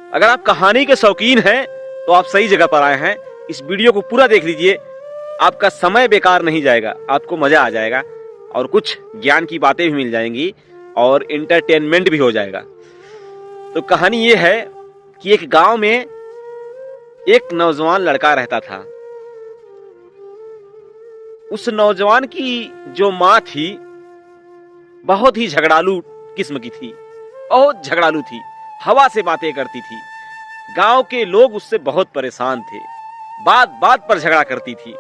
अगर आप कहानी के शौकीन हैं तो आप सही जगह पर आए हैं। इस वीडियो को पूरा देख लीजिए, आपका समय बेकार नहीं जाएगा, आपको मजा आ जाएगा और कुछ ज्ञान की बातें भी मिल जाएंगी और एंटरटेनमेंट भी हो जाएगा। तो कहानी ये है कि एक गांव में एक नौजवान लड़का रहता था। उस नौजवान की जो माँ थी बहुत ही झगड़ालू किस्म की थी, बहुत झगड़ालू थी, हवा से बातें करती थी। गांव के लोग उससे बहुत परेशान थे, बात बात पर झगड़ा करती थी।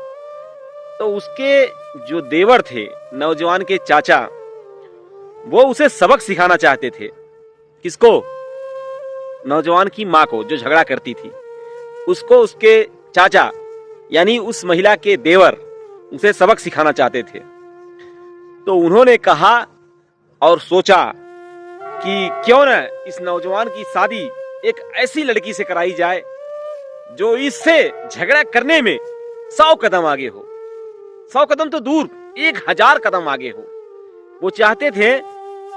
तो उसके जो देवर थे, नौजवान के चाचा, वो उसे सबक सिखाना चाहते थे। किसको? नौजवान की माँ को, जो झगड़ा करती थी। उसको उसके चाचा यानी उस महिला के देवर उसे सबक सिखाना चाहते थे। तो उन्होंने कहा और सोचा कि क्यों न इस नौजवान की शादी एक ऐसी लड़की से कराई जाए जो इससे झगड़ा करने में 100 कदम आगे हो। 100 कदम तो दूर, 1000 कदम आगे हो। वो चाहते थे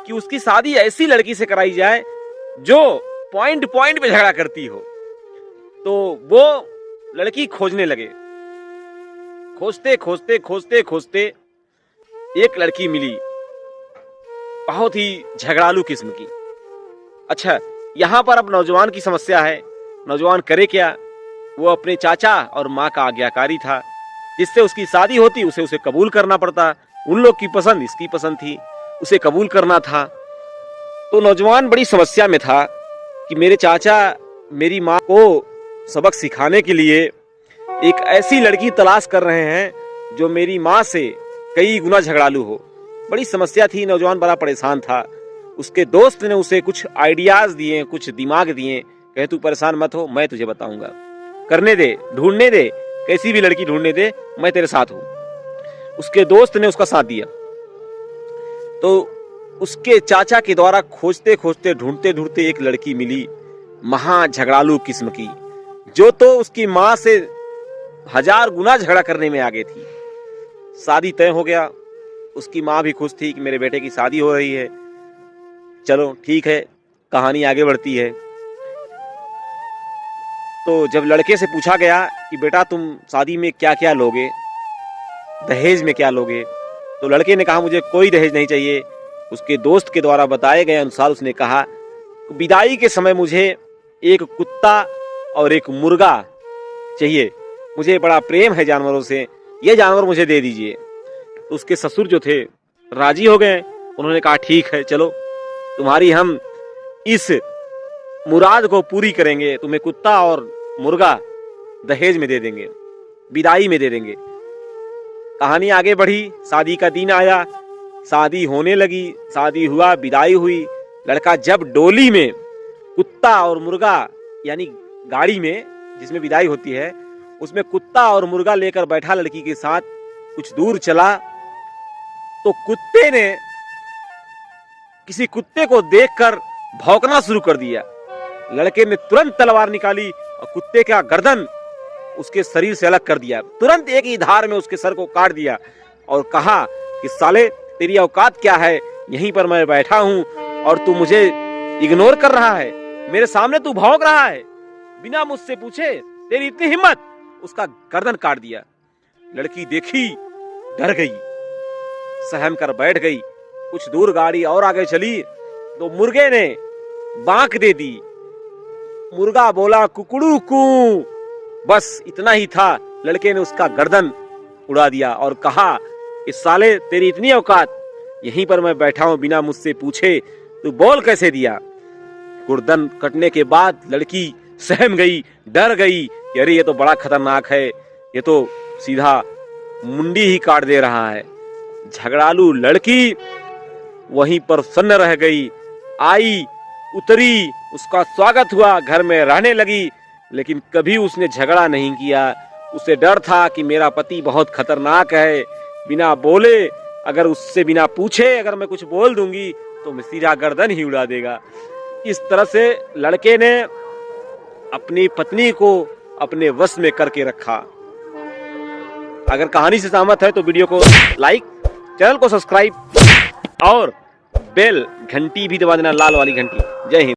कि उसकी शादी ऐसी लड़की से कराई जाए जो पॉइंट पॉइंट पे झगड़ा करती हो। तो वो लड़की खोजने लगे। खोजते खोजते खोजते खोजते एक लड़की मिली, बहुत ही झगड़ालू किस्म की। अच्छा, यहां पर अब नौजवान की समस्या है। नौजवान करे क्या? वो अपने चाचा और माँ का आज्ञाकारी था। जिससे उसकी शादी होती उसे कबूल करना पड़ता। उन लोग की पसंद इसकी पसंद थी, उसे कबूल करना था। तो नौजवान बड़ी समस्या में था कि मेरे चाचा मेरी माँ को सबक सिखाने के लिए एक ऐसी लड़की तलाश कर रहे हैं जो मेरी माँ से कई गुना झगड़ालू हो। बड़ी समस्या थी, नौजवान बड़ा परेशान था। उसके दोस्त ने उसे कुछ आइडियाज दिए, कुछ दिमाग दिए। कहे तू परेशान मत हो, मैं तुझे बताऊंगा, करने दे, ढूंढने दे, कैसी भी लड़की ढूंढने दे, मैं तेरे साथ हूं। उसके दोस्त ने उसका साथ दिया। तो उसके चाचा के द्वारा खोजते खोजते ढूंढते ढूंढते एक लड़की मिली, महा झगड़ालू किस्म की, जो तो उसकी माँ से 1000 गुना झगड़ा करने में आगे थी। शादी तय हो गया। उसकी माँ भी खुश थी कि मेरे बेटे की शादी हो रही है। चलो ठीक है, कहानी आगे बढ़ती है। तो जब लड़के से पूछा गया कि बेटा तुम शादी में क्या क्या लोगे, दहेज में क्या लोगे, तो लड़के ने कहा मुझे कोई दहेज नहीं चाहिए। उसके दोस्त के द्वारा बताए गए अनुसार उसने कहा विदाई के समय मुझे एक कुत्ता और एक मुर्गा चाहिए, मुझे बड़ा प्रेम है जानवरों से, ये जानवर मुझे दे दीजिए। तो उसके ससुर जो थे राजी हो गए। उन्होंने कहा ठीक है, चलो तुम्हारी हम इस मुराद को पूरी करेंगे, तुम्हें कुत्ता और मुर्गा दहेज में दे देंगे, विदाई में दे देंगे। कहानी आगे बढ़ी। शादी का दिन आया, शादी होने लगी, शादी हुआ, विदाई हुई। लड़का जब डोली में कुत्ता और मुर्गा यानी गाड़ी में जिसमें विदाई होती है उसमें कुत्ता और मुर्गा लेकर बैठा लड़की के साथ, कुछ दूर चला तो कुत्ते ने किसी कुत्ते को देखकर भौंकना शुरू कर दिया। लड़के ने तुरंत तलवार निकाली और कुत्ते का गर्दन उसके शरीर से अलग कर दिया। तुरंत एक ही धार में उसके सर को काट दिया और कहा कि साले तेरी औकात क्या है, यहीं पर मैं बैठा हूं और तू मुझे इग्नोर कर रहा है, मेरे सामने तू भौंक रहा है, बिना मुझसे पूछे, तेरी इतनी हिम्मत। उसका गर्दन काट दिया। लड़की देखी, डर गई, सहम कर बैठ गई। कुछ दूर गाड़ी और आगे चली तो मुर्गे ने बांक दे दी। मुर्गा बोला कुकड़ू कू, बस इतना ही था। लड़के ने उसका गर्दन उड़ा दिया और कहा कि साले तेरी इतनी औकात, यहीं पर मैं बैठा हूं बिना मुझसे पूछे, तू बोल कैसे दिया। गर्दन कटने के बाद लड़की सहम गई, डर गई कि अरे ये तो बड़ा खतरनाक है, ये तो सीधा मुंडी ही काट दे रहा है। झगड़ालू लड़की वहीं पर सन्न रह गई। आई, उतरी, उसका स्वागत हुआ, घर में रहने लगी, लेकिन कभी उसने झगड़ा नहीं किया। उसे डर था कि मेरा पति बहुत खतरनाक है, बिना बोले, अगर उससे बिना पूछे अगर मैं कुछ बोल दूंगी तो मैं सीधा गर्दन ही उड़ा देगा। इस तरह से लड़के ने अपनी पत्नी को अपने वश में करके रखा। अगर कहानी से सहमत है तो वीडियो को लाइक, चैनल को सब्सक्राइब और बेल घंटी भी दबा देना, लाल वाली घंटी। जय हिंद।